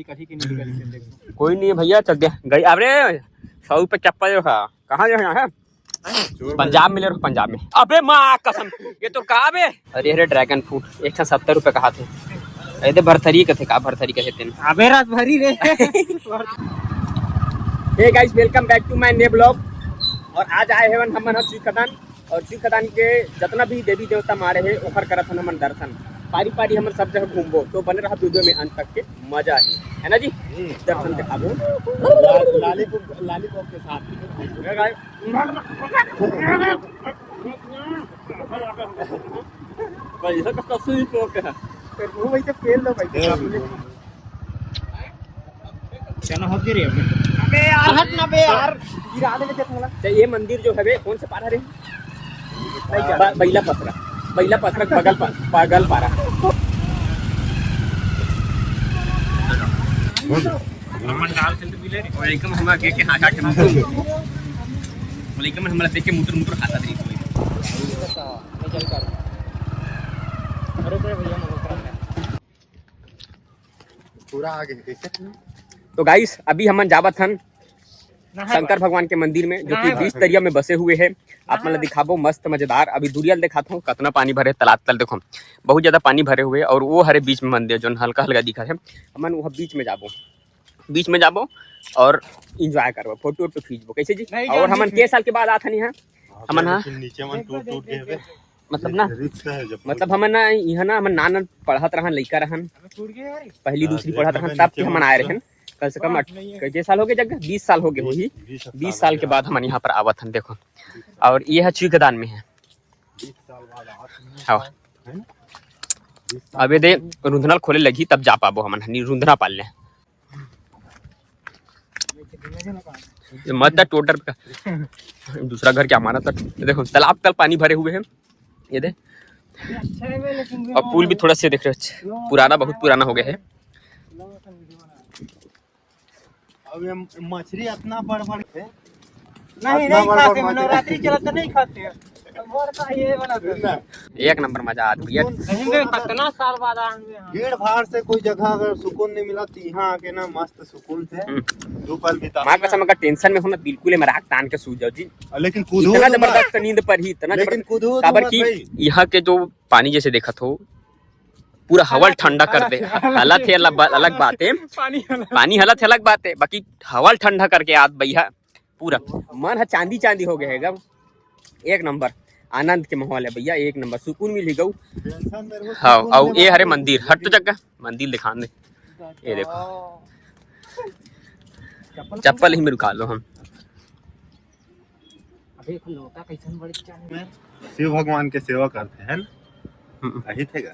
कोई नहीं है भैया, चल गया गई। अरे 100 रुपये चप्पल जो है कहाँ जो है? पंजाब में ले रहा, पंजाब में। अबे माँ कसम, ये तो कहाँ बे? अरे अरे ड्रैगन फ्रूट 170 रुपये कहा थे। अरे भरथरी का थे, कहा भरथरी का थे। अबे रात भरी रे। Hey guys, welcome back to my new blog. और आज आए हैं हमन श्री खदान, और श्री खदान के जितना भी देवी देवता मारे हैं ओखर करत हन हमन दर्शन। पारी पारी हमन सब जगह घूमबो, तो बने रहा वीडियो में अंत तक के, मजा है ना जी? दर्शन दिखाबो लॉलीपॉप के साथ। वैसे फेल लो भाई। चलो हो गई रे। अबे यार हट ना बे यार, गिरा दे के थोड़ा। तो ये मंदिर जो है कौन से पारा रे? बैला पसरा, बैला पसरा बगल पागल पारा। मन डाल के मिले रे। और एकदम हम आगे के हाथ के मुंह एकदम हमरा देख के मुटर मुटर खाता रही। चल कर अरे भैया पूरा आगे कैसे? तो गाइस अभी हमन जावत हन शंकर भगवान के मंदिर में, जो कि बीच दरिया में बसे हुए हैं। आप मतलब दिखाबो मस्त मजेदार। अभी दूरियल दिखाता हूँ कितना पानी भरे, तालाब तल देखो बहुत ज्यादा पानी भरे हुए। और वो हरे बीच में मंदिर जो हल्का हल्का दिखा है। हमन वहाँ बीच में जाबो और इंजॉय करबो, फोटो वोटो खींचबो। कैसे जी? और हमन के साल के बाद आथन यहाँ हमन नीचे मन टूट गए मतलब ना, मतलब हमन ना यहाँ ना हमन नान पढ़त रहन, लइका रहन, पहली दूसरी पढ़त रहन, तब के हमन आए रहन। कम से कम कितने साल हो गए? जगह 20 साल हो गए वही। 20 साल के बाद हम यहाँ पर आवत हन देखो। और ये है चीकदान में है। हाँ अबे दे रुंधनल खोले लगी तब जा पाबो हमन, रुंधना पाल ले मत टोटर का दूसरा घर क्या हमारा तक देखो। तालाब तल पानी भरे हुए हैं ये दे। और पुल भी थोड़ा सा देख रहे हो पुराना, बहुत पुराना हो गया है। अब ये मछली इतना बड़ है नहीं खाते, नवरात्रि चला तो नहीं खाते। ये बना एक नंबर मजा आ भैया। कितना साल बाद भीड़ भाड़ से कोई जगह अगर सुकून नहीं मिला तो यहाँ आके ना मस्त सुकून से दो पल बिता। मां कसम अगर टेंशन में हो ना बिल्कुल मराक तान के सो जाओ जी। लेकिन इतना जबरदस्त नींद पर ही इतना काबर की यहाँ के जो पानी जैसे देखा हो पूरा हवा ठंडा कर दे। हालत है अलग बात है, पानी हालत है अलग बात है, बाकी हवा ठंडा करके आज भैया पूरा मन है चांदी चांदी हो गया है। एक नंबर आनंद के माहौल है भैया, एक नंबर सुकून मिल गऊ। हाँ और ये हरे मंदिर हट तो जगह मंदिर दिखा दे। ये देखो चप्पल ही में रुका लो हम। शिव भगवान के सेवा करते हैं यही थे का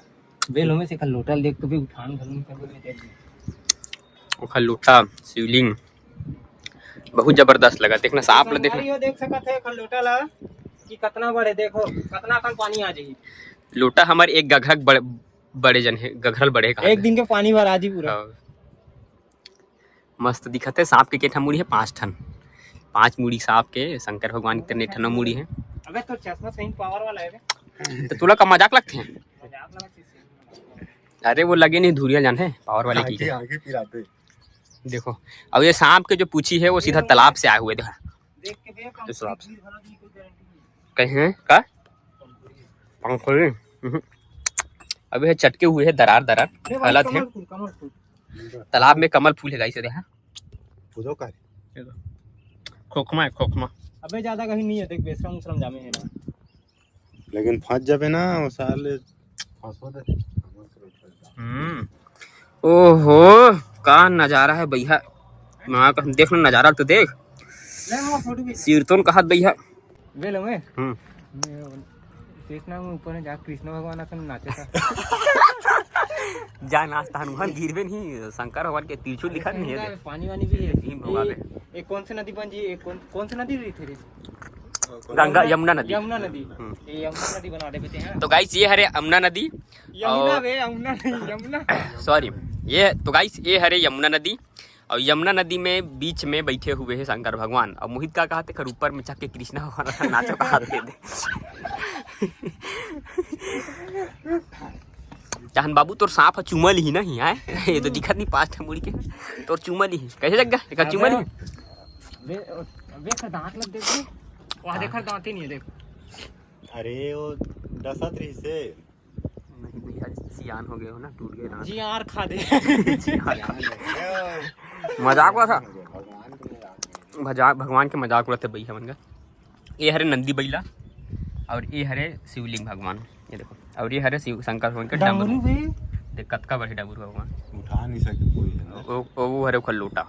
बेलो में से खलोटा देख तो भी उठान घलून कर खलोटा शिवलिंग बहुत जबरदस्त लगा देखना। सांप ला देखना, यो देख सकत है खलोटा ला कि कितना बड़े देखो, कितना कम पानी आ जाई। लोटा हमारे एक गघक बड़े जन है, गघरल बड़े का एक दिन के पानी भर आजी पूरा। मस्त दिखत है। सांप के केठा मुड़ी है? 5 ठन, 5 मुड़ी सांप के। शंकर भगवान के 3 ठन मुड़ी है। अबे तो चश्मा सही पावर वाला है बे। तो तुला का मजाक लगते हैं? अरे वो लगे नहीं धुरिया जान है पावर वाले की आगे पिराते देखो। अब ये सांप के जो पूछी है वो सीधा तालाब से आए हुए देखा कहीं का पंखुड़ी। अब ये चटके हुए है दरार दरार हालत है। तालाब में कमल फूल है गाइस देखा। खोखमा है खोखमा। अबे ज्यादा कहीं नहीं है, देख बेशरम मुसलम जामे है ना। लेकिन फंस जाबे ना वो साले फंसो दे। ओहो का नजारा है भैया, मां का देख लो नजारा तो देख। कीर्तन कहत भैया बेलो में कृष्णा में ऊपर जा कृष्ण भगवान अपन नाचे था। जा नाचता हनुमान गिरवे नहीं, शंकर भगवान के त्रिशूल लिखा नहीं है। पानी वानी भी है। एक कौन सी नदी बन जी, एक कौन सी नदी रही थी? गंगा यमुना नदी। यमुना नदी ये यमुना नदी बना देते हैं। तो गाइस ये हरे यमुना नदी, यमुना बे यमुना नहीं यमुना सॉरी ये तो गाइस ये हरे यमुना नदी। और यमुना नदी में बीच में बैठे हुए हैं शंकर भगवान। और मोहित का कहते खर ऊपर में चक के कृष्णा भगवान नाचो कहा दे। चाहन बाबू तोर सांप चुमल ही नहीं है ये तो दिखत नहीं पास मुड़ के तोर चुमल ही कैसे जग गया एक चुमल ही देख दांत लग देख वहां देख दांत ही नहीं है देख। अरे वो डसत रही से नहीं भैया सियान हो गए हो ना टूट गए दांत जी यार खा दे मजाक हुआ था भगवान के मजाक उड़ाते भैया मन का। ये हरे नंदी बैला और ये हरे शिवलिंग भगवान ये देखो और ये हरे शिव शंकर भगवान के डमरू देख कतका बड़े डमरू भगवान उठा नहीं सके कोई है ना वो हरे ओखर लोटा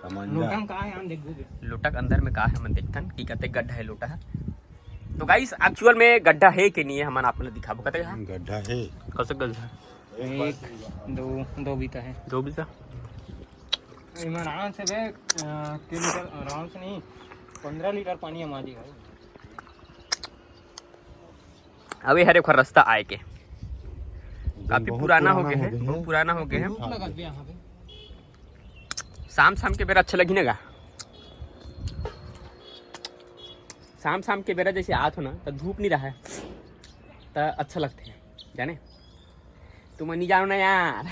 समझ का है हम देखोगे लोटा के अंदर में का है मन देखतन की कहते गड्ढा है लोटा है। तो गाइस एक्चुअल में गड्ढा है कि नहीं है हम आपको दिखाबो कहते हैं गड्ढा है कैसे गड्ढा एक दो बीता है दो भी था आराम से बे 3 लीटर आराम से नहीं 15 लीटर पानी हम आ जाएगा। अब ये हरे ओखर रास्ता आए के काफी पुराना हो गया है बहुत पुराना हो गया है। शाम शाम के बेरा अच्छा लगी ना शाम के बेरा जैसे आत हो ना तो धूप नहीं रहा है तो अच्छा लगते है जाने तुम नहीं जानो ना यार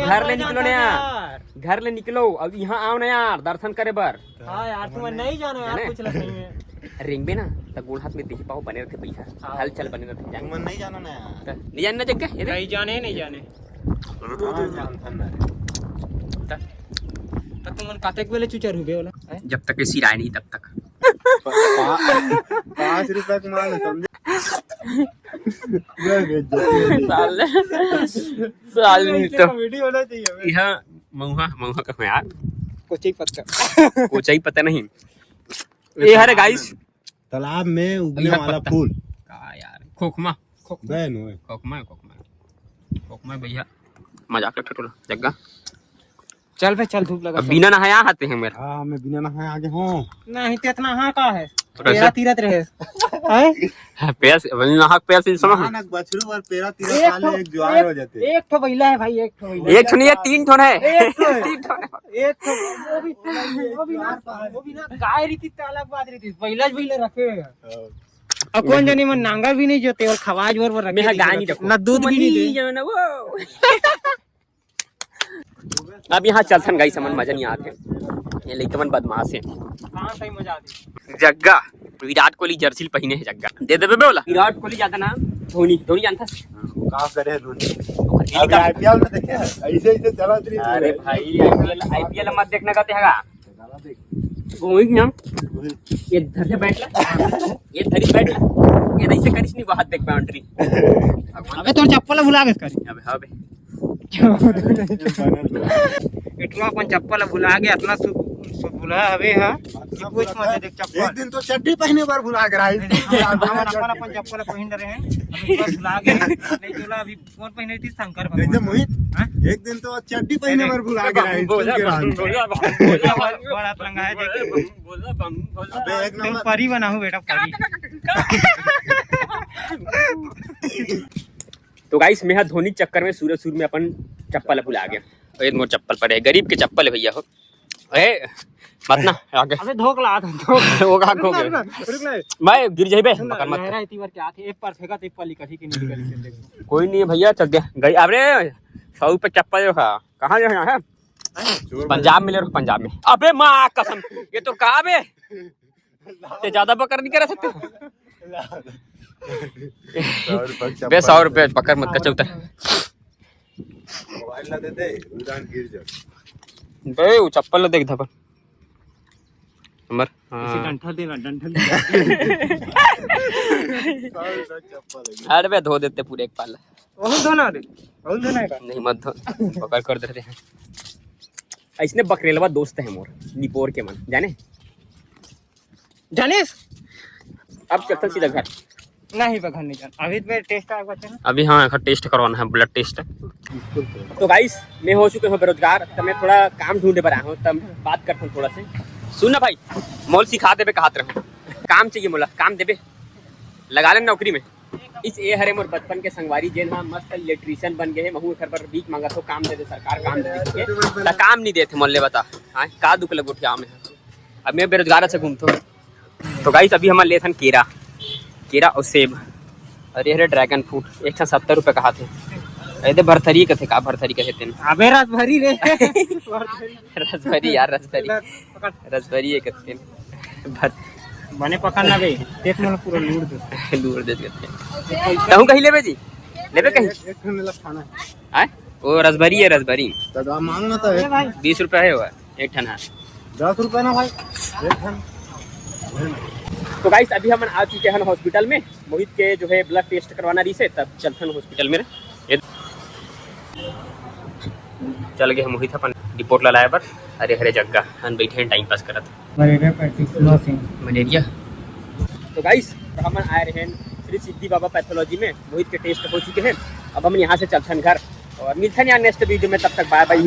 घर ले निकलो ना यार घर ले निकलो अब यहाँ आओ ना यार दर्शन करे बर। हाँ यार तुम नहीं जानो यार कुछ लग नहीं है रेंगबे ना तो गोड़ हाथ में देख पाओ बने रहते पैसा हल चल बने रहते जाने मन नहीं जाना ना यार नहीं जानना जगह ये नहीं जाने नहीं जाने तो तुम काते के वेले चुचर हुए वाला जब तक ये सिराय नहीं तब तक 5 रुपए का माल समझे साल नहीं तो वीडियो होना चाहिए यह महुआ का यार कुछ ही पता नहीं ये हरे गाइस तालाब में उगने वाला फूल का यार खोखमा बहन ओए खोखमा भैया मजाक लग टोला जग्गा चल बे चल धूप लगा अब बिना नहाया आते हैं मेरे हां मैं बिना नहाए आगे हूं नहीं तो इतना हाँ का है तेरा तीरथ रहे हैं पैस नहा पैस सुनो नानक बछरू और पेरा तीरा साल एक ज्वार हो जाते एक ठो बैला है भाई एक ठो बैला एक ठो नहीं है 3 ठो है एक ठो वो भी ना गाय रीति अलग बात रीति बैला बैला रखे अब कौन जानी मन नांगा भी नहीं जोते और खवाज भर रखे मैं गाय नहीं रखो ना दूध भी नहीं दे ना वो अब यहाँ चलथन गाइस समन मजा नहीं आते ये लेकिन बदमाश है कहां सही मजा आती जग्गा विराट कोहली जर्सी पहने है जग्गा दे दे बोला विराट कोहली ज्यादा ना धोनी जानता काम करे धोनी अब आईपीएल में देखे ऐसे ऐसे चला रही अरे भाई आईपीएल मत देखना कहते हैगा गोई ना ये धर से बैठ ला ये धरी बैठ ला ये ऐसे करिस नहीं बात देख बाउंड्री अबे तोर चप्पल भुला गए कर अबे हां बे इतना अपन चप्पल भुला गया इतना भुला हवे हां कुछ मत देख चप्पल एक दिन तो चड्डी पहने बार भुला के रही अपन चप्पल पहन रहे हैं अभी बस भुला गए नहीं चला अभी कौन पहने थी शंकर एकदम भगवान मोहित एक दिन तो चड्डी पहने बार भुला के रही बड़ा रंगा है देख अबे एक तुम नंबर परी बनाओ बेटा परी तो गाइस मैं धोनी चक्कर में सूरज में अपन चप्पल भुला गया और मोर चप्पल पड़े गरीब के चप्पल है भैया हो ए मत ना आगे अबे धोक ला धोक वो का खो गया रुक ले मैं गिर जाइबे पकड़ मत मेरा इतनी बार क्या थे एक पर फेंका तो एक पर लिखा थी कि नहीं निकल देख कोई नहीं है भैया चल गया गई अरे 100 रुपए चप्पल जो है कहाँ जो है पंजाब में ले रहा पंजाब में अबे माँ कसम ये तो कहा बे ये ज्यादा पकड़ नहीं कर सकते बे 100 रुपए पकड़ मत कर उतर मोबाइल ला दे दे उड़ान गिर जा बे वो चप्पल ला देख धपन नंबर इसे डंठल देना अरे बे धो देते पूरे एक पाला और धोना दे और धोना है नहीं मत धो पकड़ कर देते हैं इसने बकरेलवा दोस्त है मोर निपोर के मन जाने जानिस अब चलता सीधा घर नहीं घर नहीं जान अभी तो टेस्ट आएगा बच्चे ना अभी हाँ घर टेस्ट करवाना है ब्लड टेस्ट तो गाइस मैं हो चुके हूँ बेरोजगार तो मैं थोड़ा काम ढूंढे पर आया हूँ तब बात करता हूँ थोड़ा से सुन ना भाई मोल सिखा देबे कहत रहो काम चाहिए मोला काम देबे लगा ले नौकरी में इस ए हरे मोर बचपन के संगवारी जेन हाँ मस्त इलेक्ट्रीशियन बन गए महू घर पर भीख मांगा तो काम दे दे सरकार काम दे दे काम नहीं देते मोल ले बता हाँ का दुख लगो क्या में अब मैं बेरोजगार से घूमता हूँ तो गाइस अभी हमारे लेथन केरा और सेब और ये ड्रैगन फ्रूट एक 70 रुपए का हाथ है। ऐसे भरथरी के थे का भरथरी के थे अबे रात भरी रे रसभरी यार रसभरी एक थे बने पकड़ना बे देख मन पूरा लूर दे कहते कहूं कहीं लेबे जी लेबे कहीं एक ठन ले खाना आए वो रसभरी है रसभरी तो मांगना तो है भाई 20 रुपए है वो एक ठन है 10 रुपए ना भाई एक ठन। तो गाइस अभी हम आ चुके हैं हॉस्पिटल में मोहित के जो है ब्लड टेस्ट करवाना रही से तब चलते हैं हॉस्पिटल में ये चल गए मोहित अपन रिपोर्ट ला लाया बर अरे हरे जग्गा हम बैठे हैं टाइम पास करत मलेरिया। तो गाइस हम आए रहे हैं श्री सिद्धि बाबा पैथोलॉजी में मोहित के टेस्ट हो चुके हैं अब हम यहाँ से चलते हैं घर और मिलते हैं यहाँ नेक्स्ट वीडियो में तब तक बाय बाय।